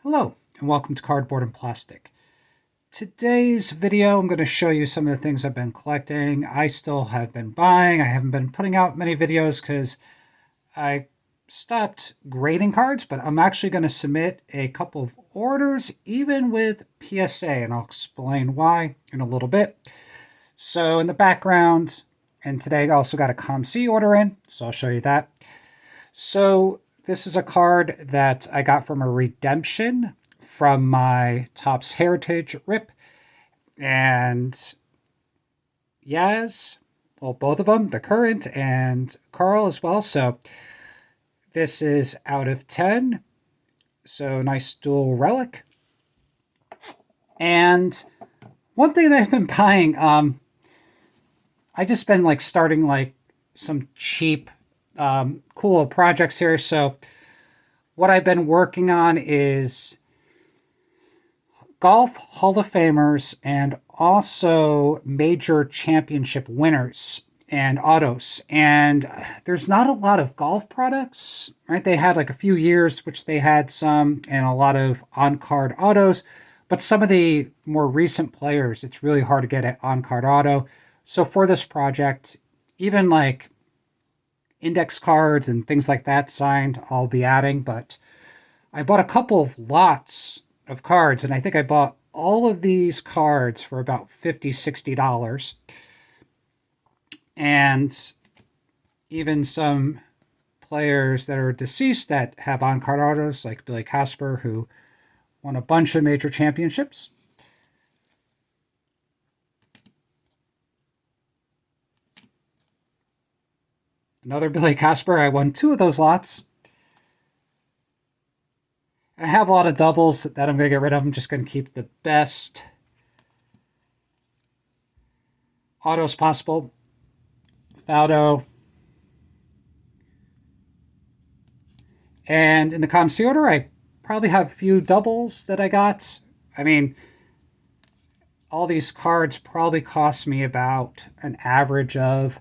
Hello, and welcome to Cardboard and Plastic. Today's video, I'm going to show you some of the things I've been collecting. I still have been buying. I haven't been putting out many videos because I stopped grading cards, but I'm actually going to submit a couple of orders, even with PSA, and I'll explain why in a little bit. So in the background, and today I also got a COMC order in, so I'll show you that. So this is a card that I got from a redemption from my Topps Heritage rip. And Yaz, well, both of them, the current and Carl as well. So this is out of 10. So nice dual relic. And one thing that I've been buying, I just been like starting like some cheap cool projects here. So what I've been working on is golf Hall of Famers and also major championship winners and autos. And there's not a lot of golf products, right? They had like a few years, which they had some, and a lot of on-card autos. But some of the more recent players, it's really hard to get an on-card auto. So for this project, even like index cards and things like that signed, I'll be adding. But I bought a couple of lots of cards, and I think I bought all of these cards for about $50-$60. And even some players that are deceased that have on-card autos, like Billy Casper, who won a bunch of major championships. Another Billy Casper, I won 2 of those lots. And I have a lot of doubles that I'm going to get rid of. I'm just going to keep the best autos possible. Faldo. And in the COMC order, I probably have a few doubles that I got. I mean, all these cards probably cost me about an average of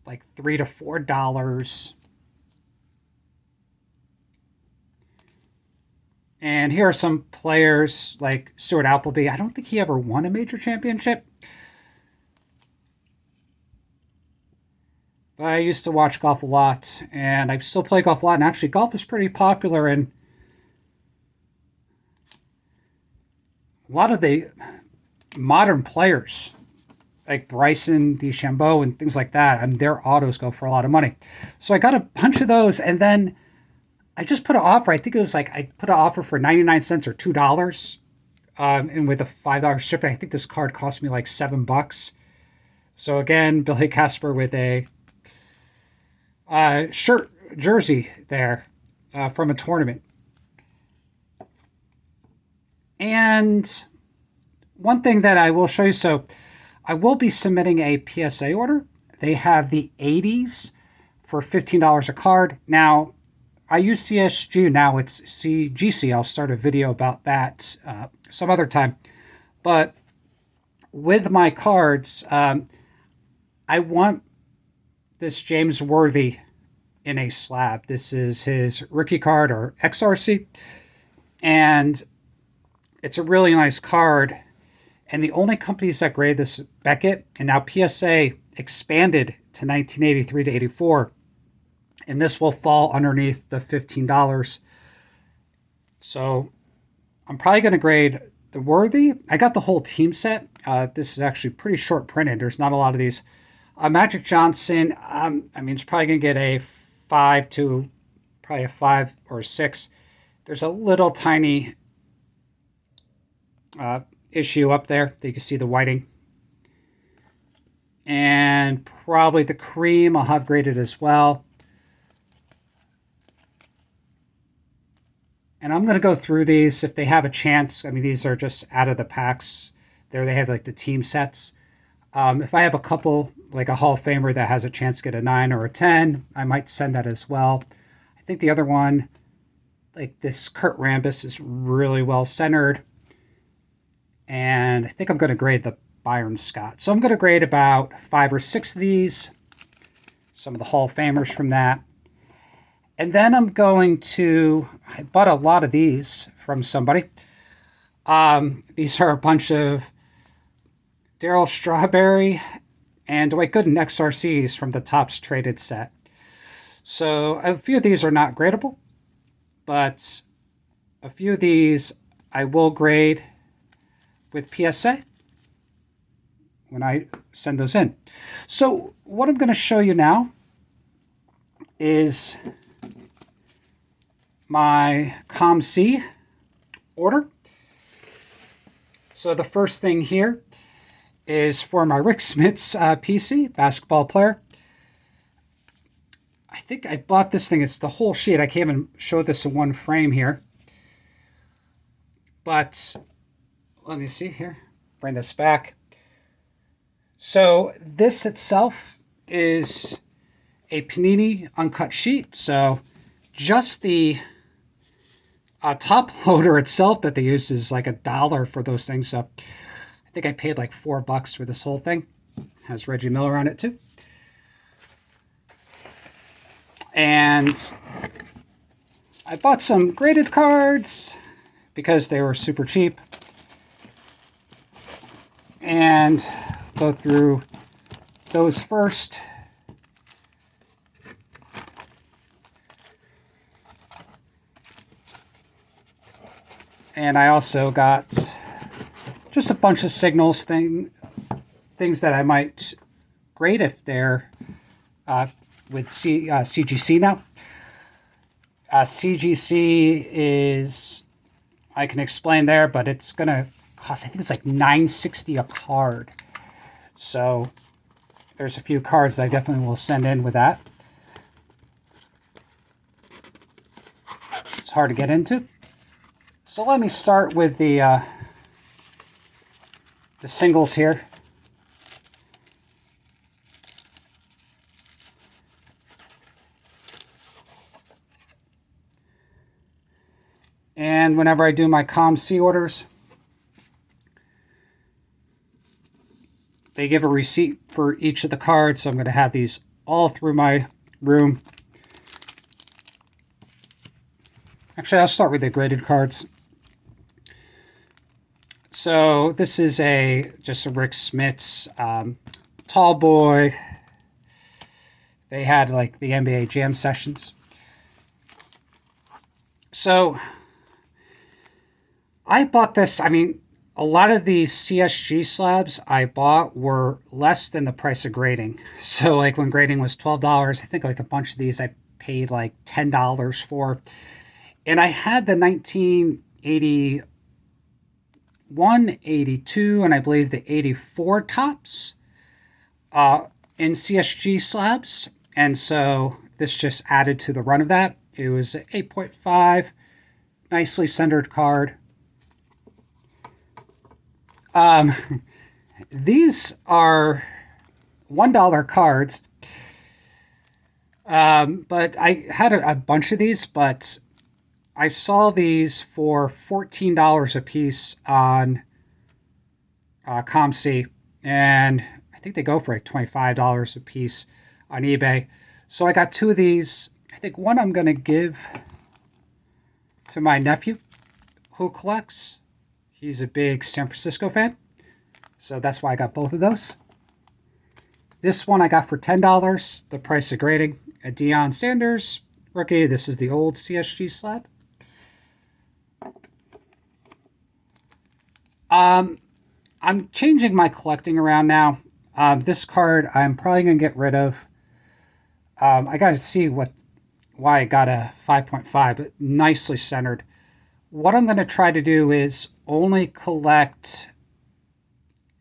like $3 to $4. And here are some players like Stuart Appleby. I don't think he ever won a major championship. But I used to watch golf a lot, and I still play golf a lot. And actually, golf is pretty popular in a lot of the modern players, like Bryson DeChambeau and things like that. I mean, their autos go for a lot of money. So I got a bunch of those, and then I just put an offer. I think it was like I put an offer for 99 cents or $2. And with a $5 shipping, I think this card cost me like $7. So again, Billy Casper with a shirt jersey there from a tournament. And one thing that I will show you, so I will be submitting a PSA order. They have the 80s for $15 a card. Now, I use CSG, now it's CGC. I'll start a video about that some other time. But with my cards, I want this James Worthy in a slab. This is his rookie card, or XRC. And it's a really nice card. And the only companies that grade this, Beckett, and now PSA expanded to 1983 to 84. And this will fall underneath the $15. So I'm probably going to grade the Worthy. I got the whole team set. This is actually pretty short printed. There's not a lot of these. Magic Johnson, I mean, it's probably going to get a 5 to probably a 5 or a 6. There's a little tiny issue up there that you can see the whiting. And probably the cream I'll have graded as well. And I'm going to go through these if they have a chance. I mean, these are just out of the packs. There they have like the team sets. If I have a couple, like a Hall of Famer that has a chance to get a 9 or a 10, I might send that as well. I think the other one, like this Kurt Rambis, is really well centered. And I think I'm going to grade the Byron Scott. So I'm going to grade about 5 or 6 of these. Some of the Hall of Famers from that. And then I'm going to, I bought a lot of these from somebody. These are a bunch of Daryl Strawberry and Dwight Gooden XRCs from the Topps Traded set. So a few of these are not gradable, but a few of these I will grade with PSA when I send those in. So what I'm going to show you now is my COMC order. So the first thing here is for my Rick Smits PC, basketball player. I think I bought this thing. It's the whole sheet. I can't even show this in one frame here. But let me see here. Bring this back. So this itself is a Panini uncut sheet. So just the top loader itself that they use is like $1 for those things. So I think I paid like $4 for this whole thing. Has Reggie Miller on it too. And I bought some graded cards because they were super cheap. And go through those first. And I also got just a bunch of signals things that I might grade if they're with CGC now. CGC is, I can explain there, but it's going to cost, I think it's like $9.60 a card. So there's a few cards that I definitely will send in with that. It's hard to get into. So let me start with the singles here. And whenever I do my COMC orders, they give a receipt for each of the cards. So I'm going to have these all through my room. Actually, I'll start with the graded cards. So this is just a Rick Smits tall boy. They had like the NBA Jam sessions. So I bought this. I mean, a lot of these CSG slabs I bought were less than the price of grading. So like when grading was $12, I think like a bunch of these I paid like $10 for. And I had the 1981, 82, and I believe the 84 tops in CSG slabs. And so this just added to the run of that. It was 8.5, nicely centered card. These are $1 cards. But I had a bunch of these, but I saw these for $14 a piece on COMC, and I think they go for like $25 a piece on eBay. So I got two of these. I think one I'm going to give to my nephew who collects. He's a big San Francisco fan, so that's why I got both of those. This one I got for $10, the price of grading. A Deion Sanders rookie. This is the old CSG slab. I'm changing my collecting around now. This card I'm probably going to get rid of. I got to see why I got a 5.5, but nicely centered. What I'm going to try to do is only collect,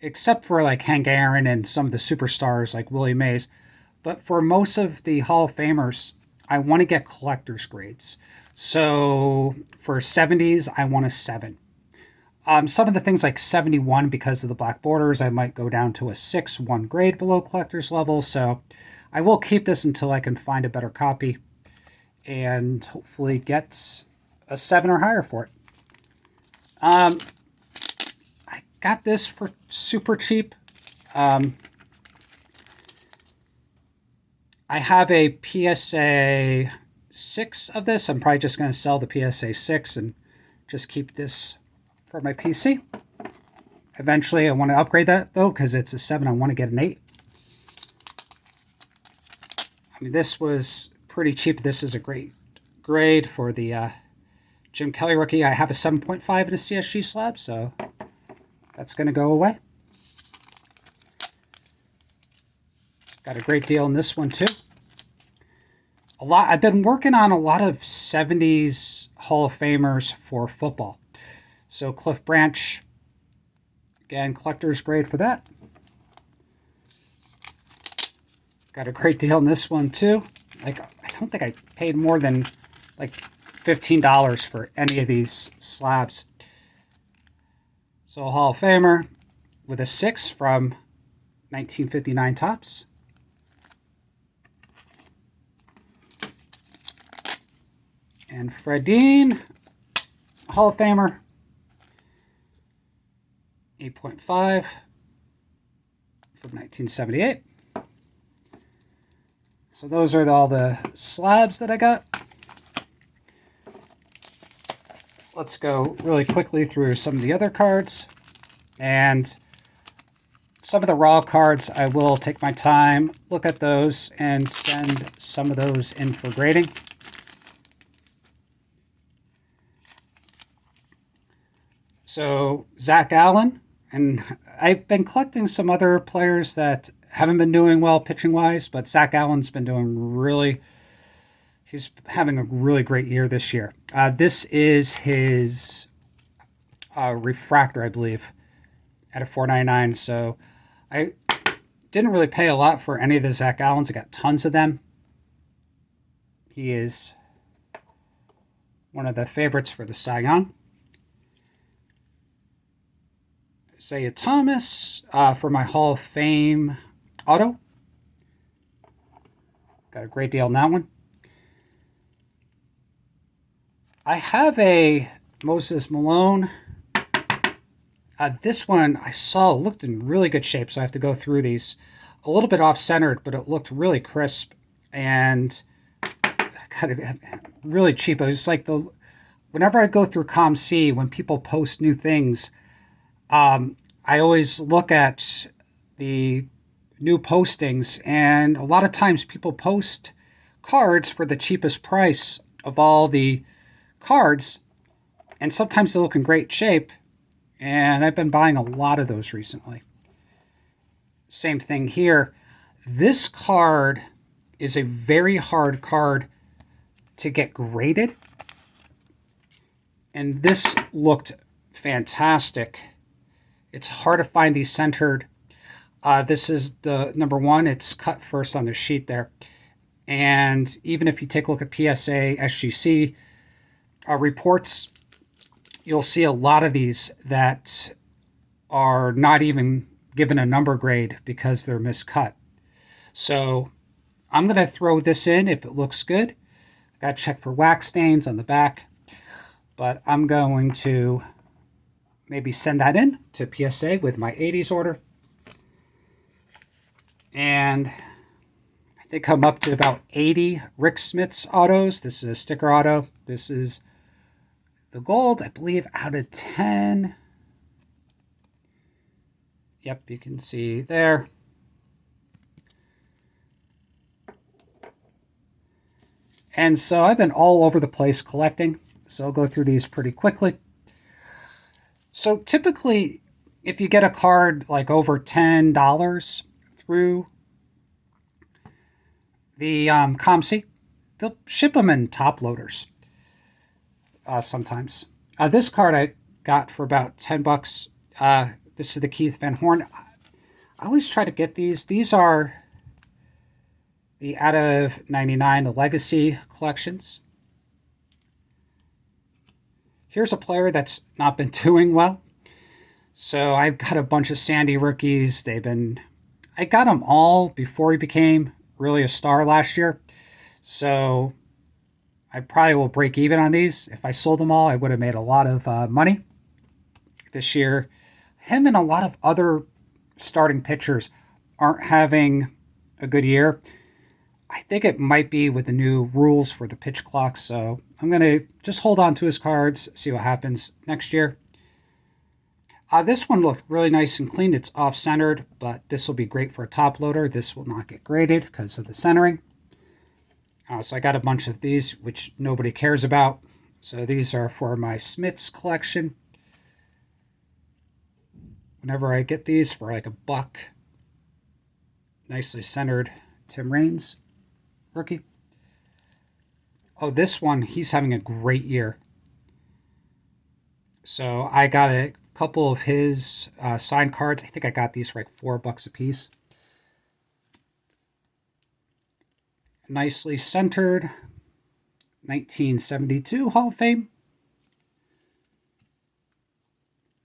except for like Hank Aaron and some of the superstars like Willie Mays, but for most of the Hall of Famers, I want to get collector's grades. So for 70s, I want a 7. Some of the things like 71, because of the black borders, I might go down to a 6, 1 grade below collector's level. So I will keep this until I can find a better copy and hopefully get a 7 or higher for it. I got this for super cheap. I have a PSA 6 of this. I'm probably just going to sell the PSA 6 and just keep this for my PC. Eventually, I want to upgrade that, though, because it's a 7. I want to get an 8. I mean, this was pretty cheap. This is a great grade for the Jim Kelly rookie. I have a 7.5 in a CSG slab, so that's going to go away. Got a great deal in this one, too. I've been working on a lot of 70s Hall of Famers for football. So Cliff Branch, again, collector's grade for that. Got a great deal in this one too. Like, I don't think I paid more than like $15 for any of these slabs. So a Hall of Famer with a 6 from 1959 Topps. And Fred Dean, Hall of Famer, 8.5 from 1978. So those are all the slabs that I got. Let's go really quickly through some of the other cards. And some of the raw cards, I will take my time, look at those, and send some of those in for grading. So Zach Allen, and I've been collecting some other players that haven't been doing well pitching-wise, but Zach Allen's been doing he's having a really great year this year. This is his refractor, I believe, at a $4.99. So I didn't really pay a lot for any of the Zach Allens. I got tons of them. He is one of the favorites for the Cy Young. Isaiah Thomas for my Hall of Fame auto. Got a great deal on that one. I have a Moses Malone. This one I saw looked in really good shape, so I have to go through these. A little bit off-centered, but it looked really crisp and got it really cheap. It was like whenever I go through COMC, when people post new things, I always look at the new postings, and a lot of times people post cards for the cheapest price of all the cards, and sometimes they look in great shape, and I've been buying a lot of those recently. Same thing here. This card is a very hard card to get graded, and this looked fantastic. It's hard to find these centered. This is the number 1. It's cut first on the sheet there. And even if you take a look at PSA, SGC reports, you'll see a lot of these that are not even given a number grade because they're miscut. So I'm going to throw this in if it looks good. Got to check for wax stains on the back. But I'm going to maybe send that in to PSA with my 80s order. And I think I'm up to about 80 Rick Smith's autos. This is a sticker auto. This is the gold, I believe, out of 10. Yep, you can see there. And so I've been all over the place collecting, so I'll go through these pretty quickly. So typically, if you get a card like over $10 through the COMC, they'll ship them in top loaders sometimes. This card I got for about $10. This is the Keith Van Horn. I always try to get these. These are the out of 99, the Legacy collections. Here's a player that's not been doing well. So I've got a bunch of Sandy rookies. I got them all before he became really a star last year. So I probably will break even on these. If I sold them all, I would have made a lot of money this year. Him and a lot of other starting pitchers aren't having a good year. I think it might be with the new rules for the pitch clock. So I'm going to just hold on to his cards, see what happens next year. This one looked really nice and clean. It's off-centered, but this will be great for a top loader. This will not get graded because of the centering. So I got a bunch of these, which nobody cares about. So these are for my Smiths collection. Whenever I get these for like $1, nicely centered Tim Raines rookie. Oh, this one, he's having a great year. So I got a couple of his signed cards. I think I got these for like $4 a piece. Nicely centered 1972 Hall of Fame.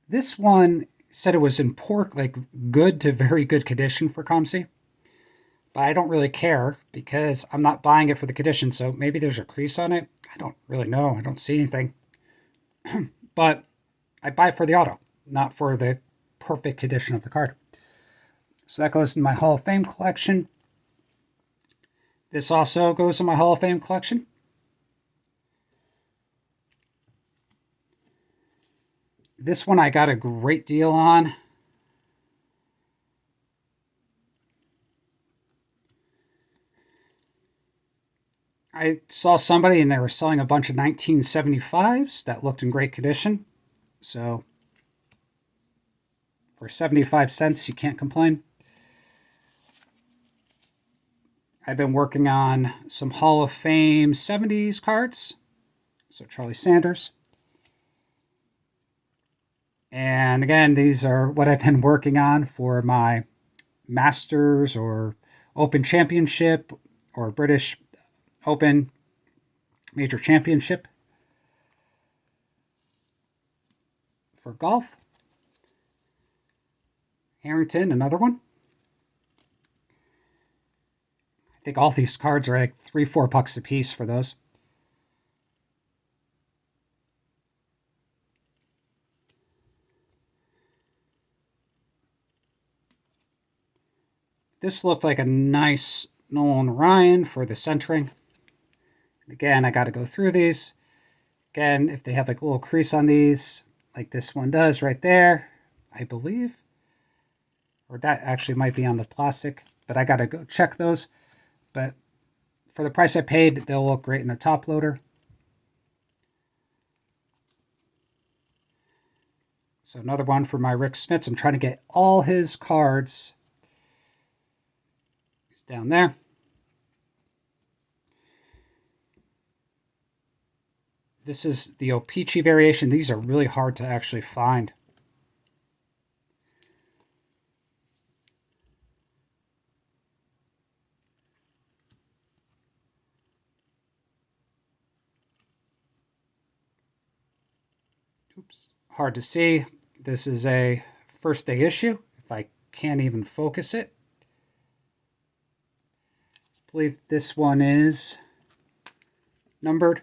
This one said it was in poor, like good to very good condition for COMC. But I don't really care because I'm not buying it for the condition. So maybe there's a crease on it. I don't really know. I don't see anything. But I buy it for the auto, not for the perfect condition of the card. So that goes in my Hall of Fame collection. This also goes in my Hall of Fame collection. This one I got a great deal on. I saw somebody and they were selling a bunch of 1975s that looked in great condition. So for 75 cents, you can't complain. I've been working on some Hall of Fame 70s cards. So Charlie Sanders. And again, these are what I've been working on for my Masters or Open Championship or British Open Major Championship for golf. Harrington, another one. I think all these cards are like $3-4 a piece for those. This looked like a nice Nolan Ryan for the centering. Again, I got to go through these. Again, if they have like a little crease on these, like this one does right there, I believe. Or that actually might be on the plastic, but I got to go check those. But for the price I paid, they'll look great in a top loader. So another one for my Rick Smiths. I'm trying to get all his cards. He's down there. This is the O-Pee-Chee variation. These are really hard to actually find. Oops, hard to see. This is a first day issue, if I can't even focus it. I believe this one is numbered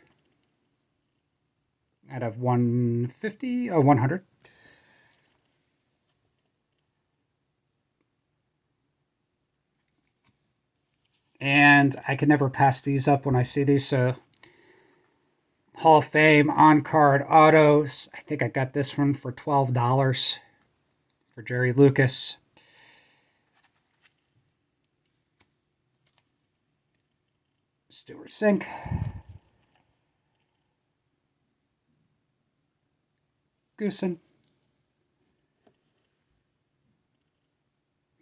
out of 150, oh, 100. And I can never pass these up when I see these, so Hall of Fame on-card autos. I think I got this one for $12 for Jerry Lucas. Stuart Sink. Goosen.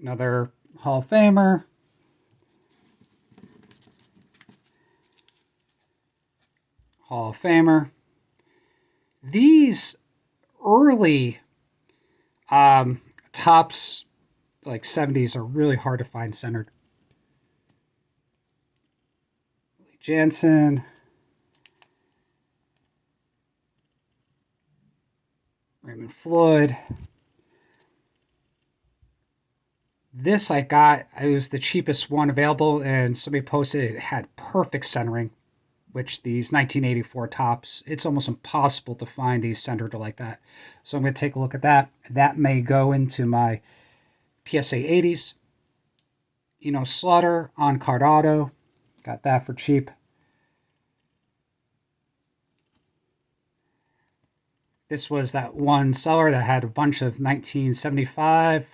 Another Hall of Famer. Hall of Famer. These early tops, like 70s, are really hard to find centered. Lee Jansen. Raymond Floyd. This I got, it was the cheapest one available, and somebody posted it had perfect centering, which these 1984 tops, it's almost impossible to find these centered like that. So I'm going to take a look at that. That may go into my PSA 80s. You know, Slaughter, on-card auto. Got that for cheap. This was that one seller that had a bunch of 1975.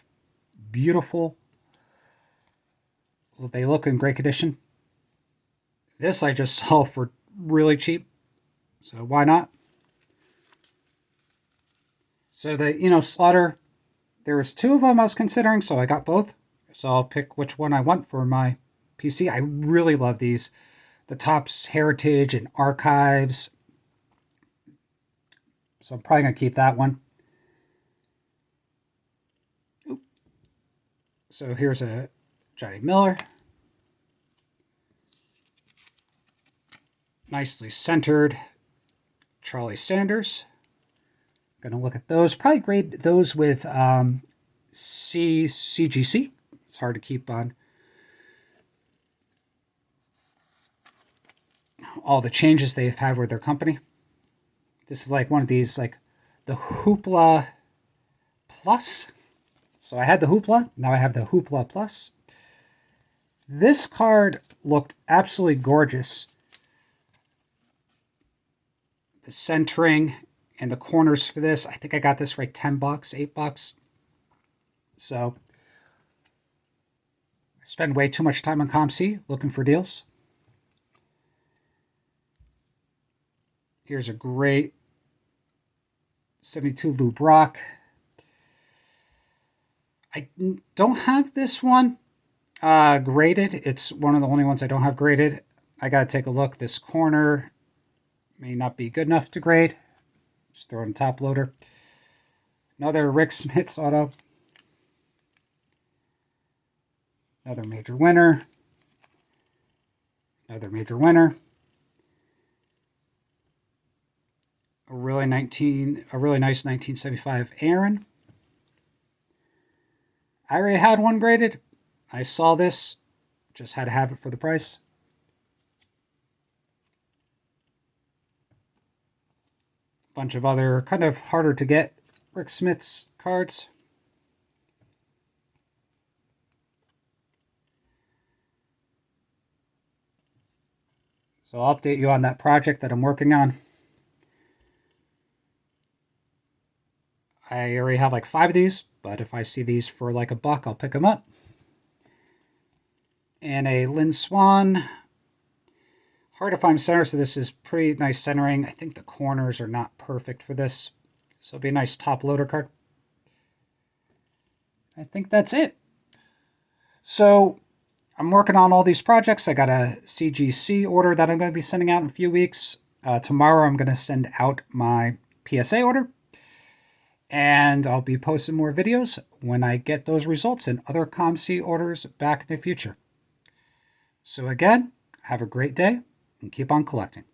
Beautiful. Well, they look in great condition. This I just saw for really cheap. So why not? So the, Slaughter, there was two of them I was considering, so I got both. So I'll pick which one I want for my PC. I really love these. The Topps Heritage and Archives. So I'm probably going to keep that one. Oop. So here's a Johnny Miller. Nicely centered Charlie Sanders. Going to look at those. Probably grade those with CGC. It's hard to keep on all the changes they've had with their company. This is like one of these, like the Hoopla Plus. So I had the Hoopla. Now I have the Hoopla Plus. This card looked absolutely gorgeous. The centering and the corners for this, I think I got this for like $10, $8. So I spend way too much time on COMC looking for deals. Here's a great 72 Lou Brock. I don't have this one graded. It's one of the only ones I don't have graded. I got to take a look. This corner may not be good enough to grade. Just throw it in top loader. Another Rick Smits auto. Another major winner. Another major winner. A really nice 1975 Aaron. I already had one graded. I saw this. Just had to have it for the price. Bunch of other kind of harder to get Rick Smits cards. So I'll update you on that project that I'm working on. I already have like 5 of these, but if I see these for like $1, I'll pick them up. And a Lynn Swan. Hard to find center, so this is pretty nice centering. I think the corners are not perfect for this. So it'll be a nice top loader card. I think that's it. So I'm working on all these projects. I got a CGC order that I'm going to be sending out in a few weeks. Tomorrow I'm going to send out my PSA order. And I'll be posting more videos when I get those results and other COMC orders back in the future. So again, have a great day and keep on collecting.